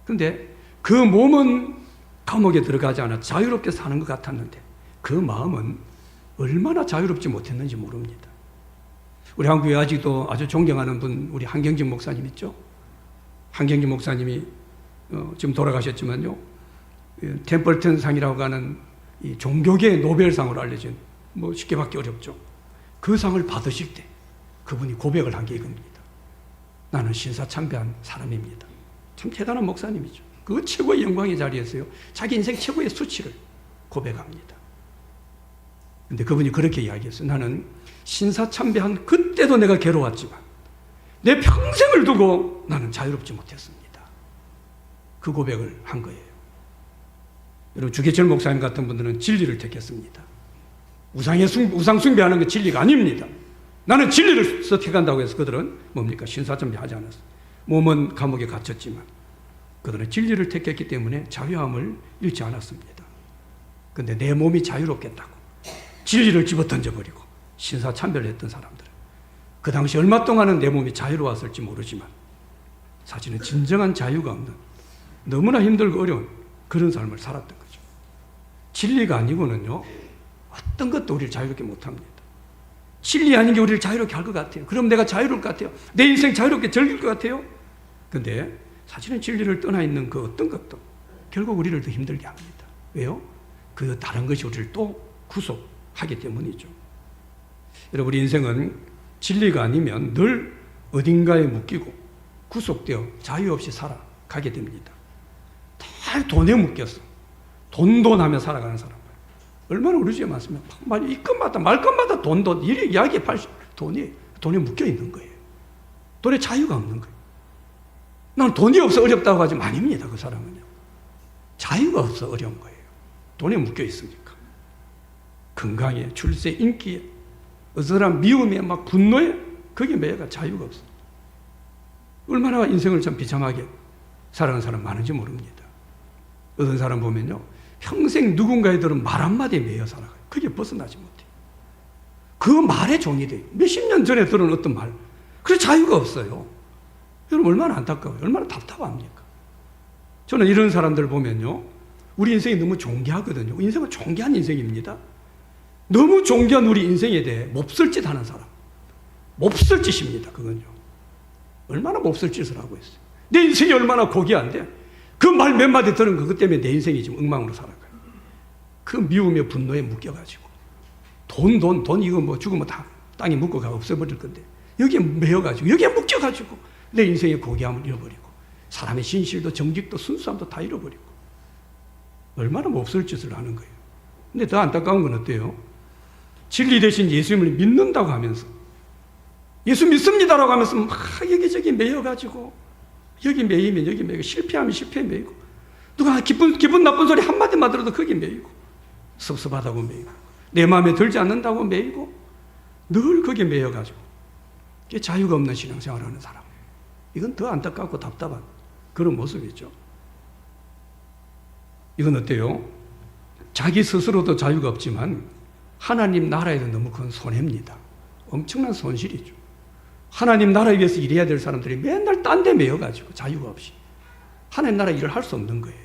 근데 그 몸은 감옥에 들어가지 않아 자유롭게 사는 것 같았는데 그 마음은 얼마나 자유롭지 못했는지 모릅니다. 우리 한국에 아직도 아주 존경하는 분, 우리 한경진 목사님 있죠? 한경진 목사님이 지금 돌아가셨지만요, 템플턴 상이라고 하는 이 종교계의 노벨상으로 알려진, 뭐 쉽게 받기 어렵죠. 그 상을 받으실 때 그분이 고백을 한 게 이겁니다. 나는 신사참배한 사람입니다. 참 대단한 목사님이죠. 그 최고의 영광의 자리에서요, 자기 인생 최고의 수치를 고백합니다. 근데 그분이 그렇게 이야기했어요. 나는 신사참배한 그때도 내가 괴로웠지만 내 평생을 두고 나는 자유롭지 못했습니다. 그 고백을 한 거예요. 여러분, 주계철 목사님 같은 분들은 진리를 택했습니다. 우상 숭배하는 게 진리가 아닙니다. 나는 진리를 선택한다고 해서 그들은 뭡니까? 신사참배하지 않았어요. 몸은 감옥에 갇혔지만 그들은 진리를 택했기 때문에 자유함을 잃지 않았습니다. 그런데 내 몸이 자유롭겠다고 진리를 집어던져버리고 신사참배를 했던 사람들, 그 당시 얼마 동안은 내 몸이 자유로웠을지 모르지만 사실은 진정한 자유가 없는, 너무나 힘들고 어려운 그런 삶을 살았던 거죠. 진리가 아니고는요, 어떤 것도 우리를 자유롭게 못합니다. 진리 아닌 게 우리를 자유롭게 할 것 같아요. 그럼 내가 자유로울 것 같아요. 내 인생 자유롭게 즐길 것 같아요. 근데 사실은 진리를 떠나 있는 그 어떤 것도 결국 우리를 더 힘들게 합니다. 왜요? 그 다른 것이 우리를 또 구속하기 때문이죠. 여러분, 우리 인생은 진리가 아니면 늘 어딘가에 묶이고 구속되어 자유 없이 살아가게 됩니다. 다 돈에 묶여서 돈하며 살아가는 사람, 얼마나 우리 주에 많습니까? 이 것마다 말 것마다 돈 이야기에 돈에 묶여 있는 거예요. 돈에 자유가 없는 거예요. 난 돈이 없어 어렵다고 하지만 아닙니다. 그 사람은요, 자유가 없어 어려운 거예요. 돈에 묶여 있으니까. 건강에, 출세, 인기에, 어설한 미움에, 막 분노에, 거기에 매여가 자유가 없어. 얼마나 인생을 참 비참하게 살아가는 사람 많은지 모릅니다. 어떤 사람 보면요, 평생 누군가에 들은 말 한마디에 매여 살아가요. 그게 벗어나지 못해요. 그 말에 종이 돼요. 몇십 년 전에 들은 어떤 말, 그래서 자유가 없어요. 여러분, 얼마나 안타까워요. 얼마나 답답합니까? 저는 이런 사람들 보면요, 우리 인생이 너무 존귀하거든요. 인생은 존귀한 인생입니다. 너무 존귀한 우리 인생에 대해 몹쓸 짓 하는 사람, 몹쓸 짓입니다. 그건요, 얼마나 몹쓸 짓을 하고 있어요. 내 인생이 얼마나 고귀한데 그 말 몇 마디 들은 그것 때문에 내 인생이 지금 엉망으로 살아가요. 그 미움에 분노에 묶여가지고 돈 이거 뭐 죽으면 다 땅에 묻고가 없어버릴 건데 여기에 매여가지고, 여기에 묶여가지고 내 인생의 고귀함을 잃어버리고 사람의 진실도 정직도 순수함도 다 잃어버리고 얼마나 몹쓸 짓을 하는 거예요. 근데 더 안타까운 건 어때요? 진리 대신 예수님을 믿는다고 하면서, 예수 믿습니다라고 하면서 막 여기저기 매여가지고, 여기 매이면 여기 매이고, 실패하면 실패에 매이고, 누가 기분 나쁜 소리 한마디만 들어도 거기에 매이고, 섭섭하다고 매이고, 내 마음에 들지 않는다고 매이고, 늘 거기에 매여가지고 자유가 없는 신앙생활을 하는 사람, 이건 더 안타깝고 답답한 그런 모습이죠. 이건 어때요? 자기 스스로도 자유가 없지만 하나님 나라에도 너무 큰 손해입니다. 엄청난 손실이죠. 하나님 나라에 위해서 일해야 될 사람들이 맨날 딴 데 매여가지고 자유가 없이 하나님 나라 일을 할 수 없는 거예요.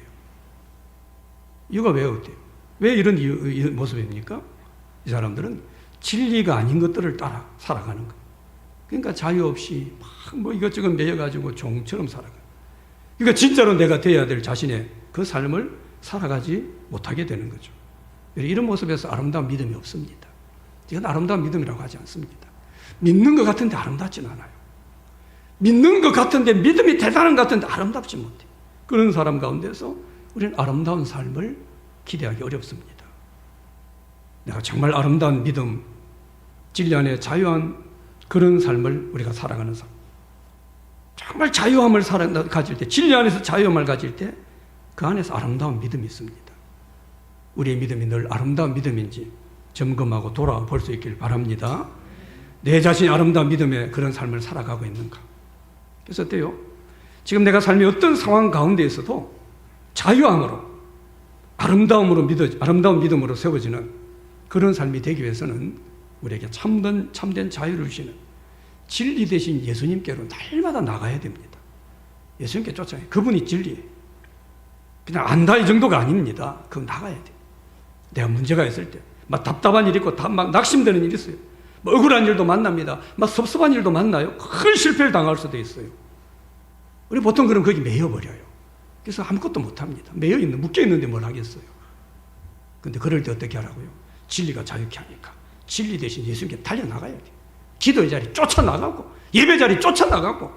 이유가 왜 어때요? 왜 이런 모습입니까? 이 사람들은 진리가 아닌 것들을 따라 살아가는 거예요. 그러니까 자유 없이 막 뭐 이것저것 매여가지고 종처럼 살아가요. 그러니까 진짜로 내가 돼야 될 자신의 그 삶을 살아가지 못하게 되는 거죠. 이런 모습에서 아름다운 믿음이 없습니다. 이건 아름다운 믿음이라고 하지 않습니다. 믿는 것 같은데 아름답진 않아요. 믿는 것 같은데, 믿음이 대단한 것 같은데 아름답지 못해요. 그런 사람 가운데서 우리는 아름다운 삶을 기대하기 어렵습니다. 내가 정말 아름다운 믿음, 진리 안에 자유한 그런 삶을 우리가 살아가는 삶, 정말 자유함을 가질 때, 진리 안에서 자유함을 가질 때 그 안에서 아름다운 믿음이 있습니다. 우리의 믿음이 늘 아름다운 믿음인지 점검하고 돌아볼 수 있길 바랍니다. 내 자신이 아름다운 믿음의 그런 삶을 살아가고 있는가? 그래서 어때요? 지금 내가 삶의 어떤 상황 가운데 있어도 자유함으로, 아름다운 믿음으로 세워지는 그런 삶이 되기 위해서는 우리에게 참된 자유를 주시는 진리 대신 예수님께로 날마다 나가야 됩니다. 예수님께 쫓아가요. 그분이 진리예요. 그냥 안다 이 정도가 아닙니다. 그거 나가야 돼요. 내가 문제가 있을 때, 막 답답한 일 있고, 막 낙심되는 일이 있어요. 뭐 억울한 일도 만납니다. 막 섭섭한 일도 만나요. 큰 실패를 당할 수도 있어요. 우리 보통 그럼 거기 매여버려요. 그래서 아무것도 못합니다. 매여 있는, 묶여 있는데 뭘 하겠어요. 근데 그럴 때 어떻게 하라고요? 진리가 자유케 하니까 진리 대신 예수님께 달려나가야 돼요. 기도의 자리 쫓아나가고 예배 자리 쫓아나가고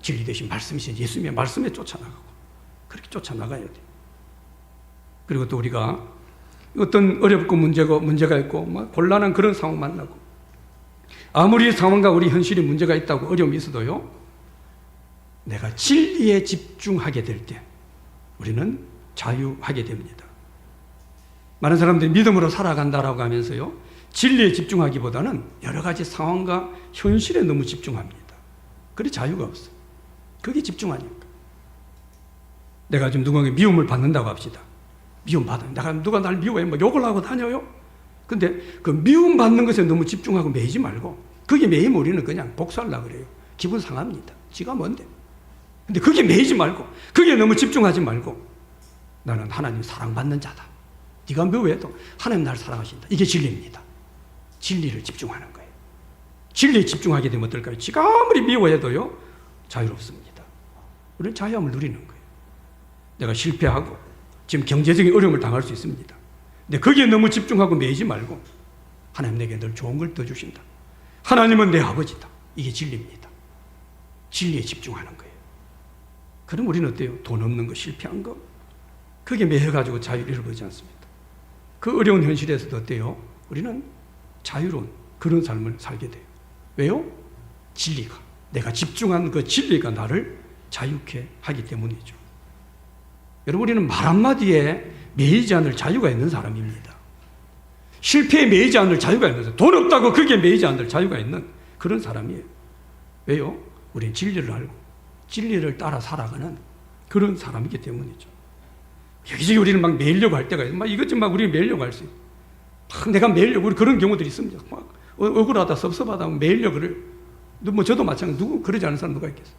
진리 대신 말씀이신 예수님의 말씀에 쫓아나가고 그렇게 쫓아나가야 돼요. 그리고 또 우리가 어떤 어렵고 문제가 있고 막 곤란한 그런 상황 만나고 아무리 상황과 우리 현실이 문제가 있다고 어려움이 있어도요, 내가 진리에 집중하게 될 때 우리는 자유하게 됩니다. 많은 사람들이 믿음으로 살아간다라고 하면서요, 진리에 집중하기보다는 여러 가지 상황과 현실에 너무 집중합니다. 그래 자유가 없어요. 그게 집중하니까. 내가 지금 누군가에게 미움을 받는다고 합시다. 미움받아요. 누가 날 미워해. 뭐 욕을 하고 다녀요. 근데 그 미움받는 것에 너무 집중하고 매이지 말고, 그게 매이면 우리는 그냥 복수하려고 그래요. 기분 상합니다. 지가 뭔데. 근데 그게 매이지 말고, 그게 너무 집중하지 말고, 나는 하나님 사랑받는 자다. 네가 미워해도 하나님 나를 사랑하신다. 이게 진리입니다. 진리를 집중하는 거예요. 진리에 집중하게 되면 어떨까요? 지가 아무리 미워해도요, 자유롭습니다. 우리는 자유함을 누리는 거예요. 내가 실패하고 지금 경제적인 어려움을 당할 수 있습니다. 근데 거기에 너무 집중하고 매이지 말고 하나님 내게 늘 좋은 걸 더 주신다. 하나님은 내 아버지다. 이게 진리입니다. 진리에 집중하는 거예요. 그럼 우리는 어때요? 돈 없는 거, 실패한 거, 그게 매여가지고 자유를 잃어버리지 않습니다. 그 어려운 현실에서도 어때요? 우리는 자유로운 그런 삶을 살게 돼요. 왜요? 진리가, 내가 집중한 그 진리가 나를 자유케 하기 때문이죠. 여러분, 우리는 말 한마디에 매이지 않을 자유가 있는 사람입니다. 실패에 매이지 않을 자유가 있는 사람, 돈 없다고 거기에 매이지 않을 자유가 있는 그런 사람이에요. 왜요? 우리는 진리를 알고 진리를 따라 살아가는 그런 사람이기 때문이죠. 여기저기 우리는 막 매이려고 할 때가 있어요. 막 이것 좀 막 우리 매이려고 할 수 있어요. 막 내가 매이려고, 우리 그런 경우들이 있습니다. 막 억울하다, 섭섭하다, 매이려고 그래요. 뭐 저도 마찬가지, 누구 그러지 않은 사람 누가 있겠어요?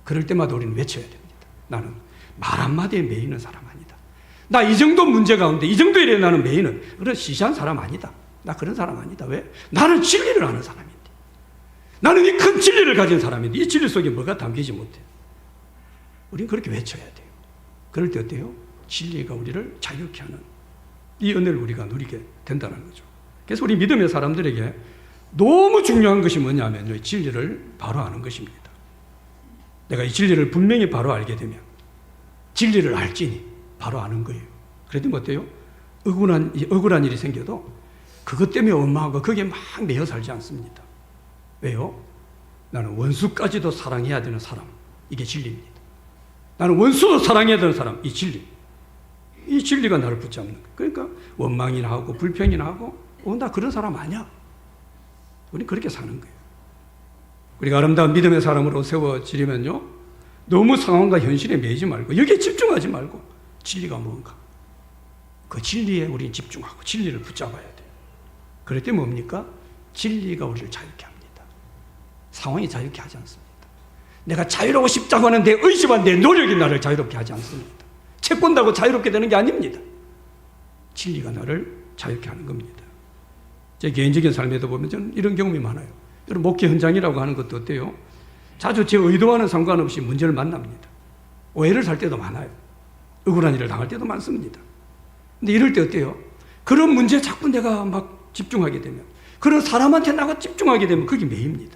그럴 때마다 우리는 외쳐야 됩니다. 나는 말 한마디에 매이는 사람 아니다. 나 이 정도 문제 가운데, 이 정도 일에 나는 매이는 그런 시시한 사람 아니다. 나 그런 사람 아니다. 왜? 나는 진리를 아는 사람인데. 나는 이 큰 진리를 가진 사람인데 이 진리 속에 뭐가 담기지 못해. 우리는 그렇게 외쳐야 돼요. 그럴 때 어때요? 진리가 우리를 자유케 하는 이 은혜를 우리가 누리게 된다는 거죠. 그래서 우리 믿음의 사람들에게 너무 중요한 것이 뭐냐면요, 진리를 바로 아는 것입니다. 내가 이 진리를 분명히 바로 알게 되면, 진리를 알지니 바로 아는 거예요. 그래도 어때요? 억울한 일이 생겨도 그것 때문에 원망하고 거기에 막 매여 살지 않습니다. 왜요? 나는 원수까지도 사랑해야 되는 사람, 이게 진리입니다. 나는 원수도 사랑해야 되는 사람, 이 진리. 이 진리가 나를 붙잡는 거예요. 그러니까 원망이나 하고 불평이나 하고 나 그런 사람 아니야. 우리는 그렇게 사는 거예요. 우리가 아름다운 믿음의 사람으로 세워지려면요, 너무 상황과 현실에 매이지 말고 여기에 집중하지 말고 진리가 뭔가, 그 진리에 우리는 집중하고 진리를 붙잡아야 돼요. 그럴 때 뭡니까? 진리가 우리를 자유케 합니다. 상황이 자유케 하지 않습니다. 내가 자유로워 싶다고 하는데 의심한 내 노력이 나를 자유롭게 하지 않습니다. 채권다고 자유롭게 되는 게 아닙니다. 진리가 나를 자유케 하는 겁니다. 제 개인적인 삶에도 보면 저는 이런 경험이 많아요. 여러분, 목회 현장이라고 하는 것도 어때요? 자주 제 의도와는 상관없이 문제를 만납니다. 오해를 살 때도 많아요. 억울한 일을 당할 때도 많습니다. 근데 이럴 때 어때요? 그런 문제에 자꾸 내가 막 집중하게 되면, 그런 사람한테 나가 집중하게 되면 그게 매입니다.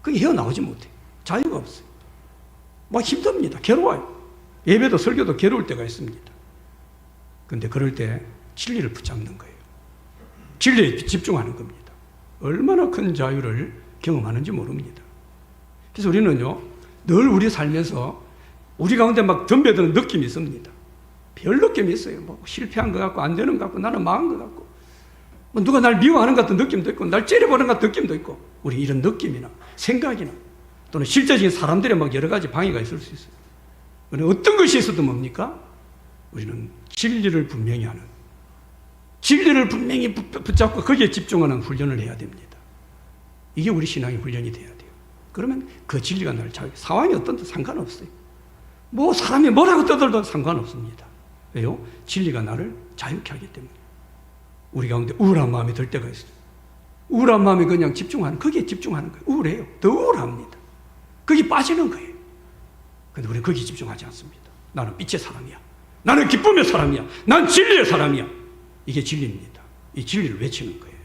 그게 헤어나오지 못해요. 자유가 없어요. 막 힘듭니다. 괴로워요. 예배도 설교도 괴로울 때가 있습니다. 그런데 그럴 때 진리를 붙잡는 거예요. 진리에 집중하는 겁니다. 얼마나 큰 자유를 경험하는지 모릅니다. 그래서 우리는요, 늘 우리 삶에서 우리 가운데 막 덤벼드는 느낌이 있습니다. 별 느낌이 있어요. 뭐 실패한 것 같고, 안 되는 것 같고, 나는 망한 것 같고, 뭐 누가 날 미워하는 것 같은 느낌도 있고, 날 째려보는 것 같은 느낌도 있고, 우리 이런 느낌이나 생각이나 또는 실제적인 사람들의 막 여러 가지 방해가 있을 수 있어요. 우리는 어떤 것이 있어도 뭡니까? 우리는 진리를 분명히 하는, 진리를 분명히 붙잡고 거기에 집중하는 훈련을 해야 됩니다. 이게 우리 신앙의 훈련이 돼야 돼요. 그러면 그 진리가 나를 자유케, 상황이 어떤지 상관없어요. 뭐 사람이 뭐라고 떠들도 상관없습니다. 왜요? 진리가 나를 자유케 하기 때문에. 우리 가운데 우울한 마음이 들 때가 있어요. 우울한 마음이 그냥 집중하는, 거기에 집중하는 거예요. 우울해요. 더 우울합니다. 거기 빠지는 거예요. 근데 우리는 거기에 집중하지 않습니다. 나는 빛의 사람이야. 나는 기쁨의 사람이야. 난 진리의 사람이야. 이게 진리입니다. 이 진리를 외치는 거예요.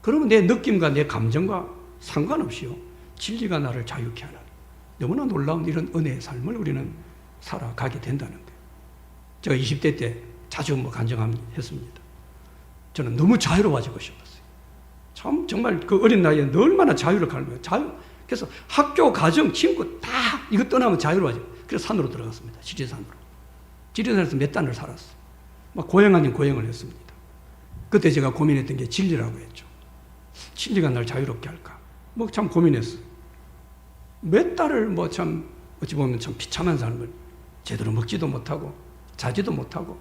그러면 내 느낌과 내 감정과 상관없이요, 진리가 나를 자유케 하는 너무나 놀라운 이런 은혜의 삶을 우리는 살아가게 된다는 거예요. 제가 20대 때 자주 간증했습니다. 저는 너무 자유로워지고 싶었어요. 참 정말 그 어린 나이에 얼마나 자유를 가는 거예요. 그래서 학교, 가정, 친구 다 이거 떠나면 자유로워지고, 그래서 산으로 들어갔습니다. 지리산으로. 지리산에서 몇 달을 살았어요. 막 고행 아닌 고행을 했습니다. 그때 제가 고민했던 게 진리라고 했죠. 진리가 날 자유롭게 할까? 참 고민했어요. 몇 달을 참 어찌 보면 참 비참한 삶을 제대로 먹지도 못하고 자지도 못하고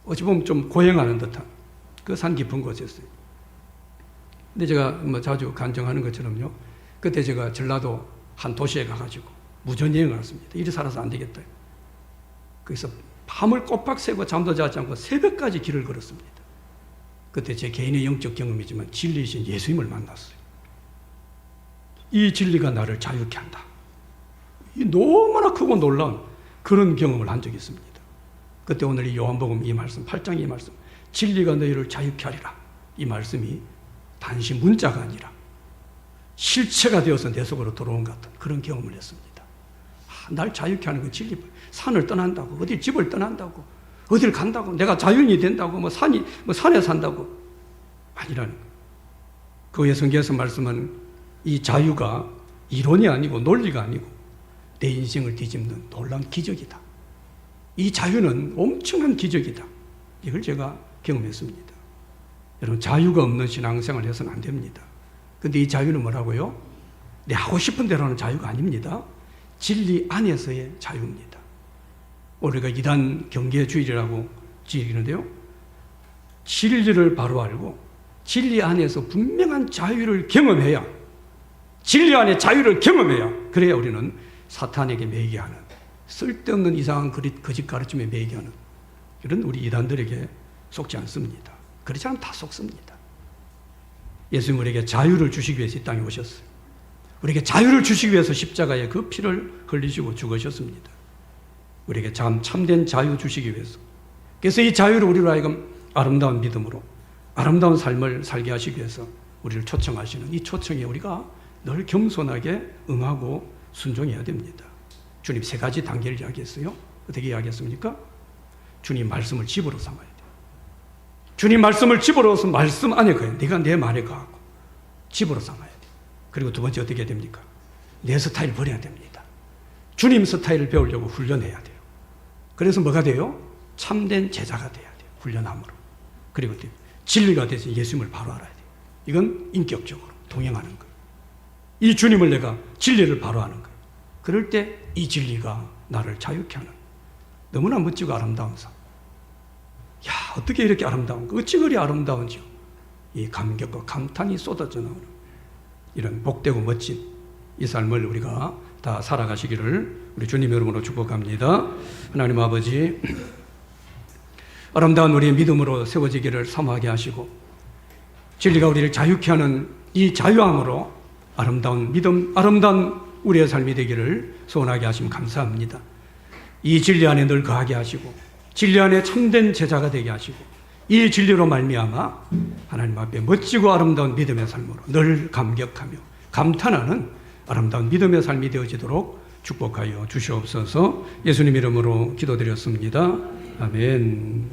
어찌 보면 좀 고행하는 듯한 그 산 깊은 곳이었어요. 근데 제가 자주 간증하는 것처럼요, 그때 제가 전라도 한 도시에 가가지고 무전여행을 했습니다. 이리 살아서 안 되겠다. 그래서 밤을 꼬박 새고 잠도 자지 않고 새벽까지 길을 걸었습니다. 그때 제 개인의 영적 경험이지만 진리이신 예수님을 만났어요. 이 진리가 나를 자유케 한다. 이 너무나 크고 놀라운 그런 경험을 한 적이 있습니다. 그때 오늘 이 요한복음 이 말씀, 8장 이 말씀, 진리가 너희를 자유케 하리라. 이 말씀이 단지 문자가 아니라 실체가 되어서 내 속으로 들어온 것 같은 그런 경험을 했습니다. 날 자유케 하는 건 진리. 산을 떠난다고, 어디 집을 떠난다고, 어딜 간다고, 내가 자유인이 된다고, 산에 산다고 아니라는 거예요. 그 위에 성경에서 말씀은 이 자유가 이론이 아니고 논리가 아니고 내 인생을 뒤집는 놀라운 기적이다. 이 자유는 엄청난 기적이다. 이걸 제가 경험했습니다. 여러분, 자유가 없는 신앙생활을 해서는 안 됩니다. 근데 이 자유는 뭐라고요? 내 하고 싶은 대로 하는 자유가 아닙니다. 진리 안에서의 자유입니다. 우리가 이단 경계주의라고 지르는데요, 진리를 바로 알고 진리 안에서 분명한 자유를 경험해야, 진리 안에 자유를 경험해야, 그래야 우리는 사탄에게 매이게 하는, 쓸데없는 이상한 거짓 가르침에 매이게 하는 이런 우리 이단들에게 속지 않습니다. 그렇지 않으면 다 속습니다. 예수님 우리에게 자유를 주시기 위해서 이 땅에 오셨어요. 우리에게 자유를 주시기 위해서 십자가에 그 피를 흘리시고 죽으셨습니다. 우리에게 참된 자유 주시기 위해서. 그래서 이 자유를 우리로 하여금 아름다운 믿음으로 아름다운 삶을 살게 하시기 위해서 우리를 초청하시는 이 초청에 우리가 늘 겸손하게 응하고 순종해야 됩니다. 주님 3가지 단계를 이야기했어요. 어떻게 이야기했습니까? 주님 말씀을 집으로 삼아야 돼요. 주님 말씀을 집으로 삼아서 말씀 안에 거예요. 네가 내 말에 거하고 집으로 삼아야 돼요. 그리고 2번째 어떻게 해야 됩니까? 내 스타일 버려야 됩니다. 주님 스타일을 배우려고 훈련해야 돼요. 그래서 뭐가 돼요? 참된 제자가 돼야 돼요. 훈련함으로. 그리고 진리가 돼서 예수님을 바로 알아야 돼요. 이건 인격적으로 동행하는 거예요. 이 주님을 내가 진리를 바로 아는 거예요. 그럴 때 이 진리가 나를 자유케 하는 너무나 멋지고 아름다운 삶. 야, 어떻게 이렇게 아름다운가? 어찌 그리 아름다운지요? 이 감격과 감탄이 쏟아져 나오는 이런 복되고 멋진 이 삶을 우리가 다 살아가시기를 우리 주님의 이름으로 축복합니다. 하나님 아버지, 아름다운 우리의 믿음으로 세워지기를 사모하게 하시고 진리가 우리를 자유케 하는 이 자유함으로 아름다운 믿음, 아름다운 우리의 삶이 되기를 소원하게 하시면 감사합니다. 이 진리 안에 늘 거하게 하시고 진리 안에 참된 제자가 되게 하시고 이 진리로 말미암아 하나님 앞에 멋지고 아름다운 믿음의 삶으로 늘 감격하며 감탄하는 아름다운 믿음의 삶이 되어지도록 축복하여 주시옵소서. 예수님 이름으로 기도드렸습니다. 아멘.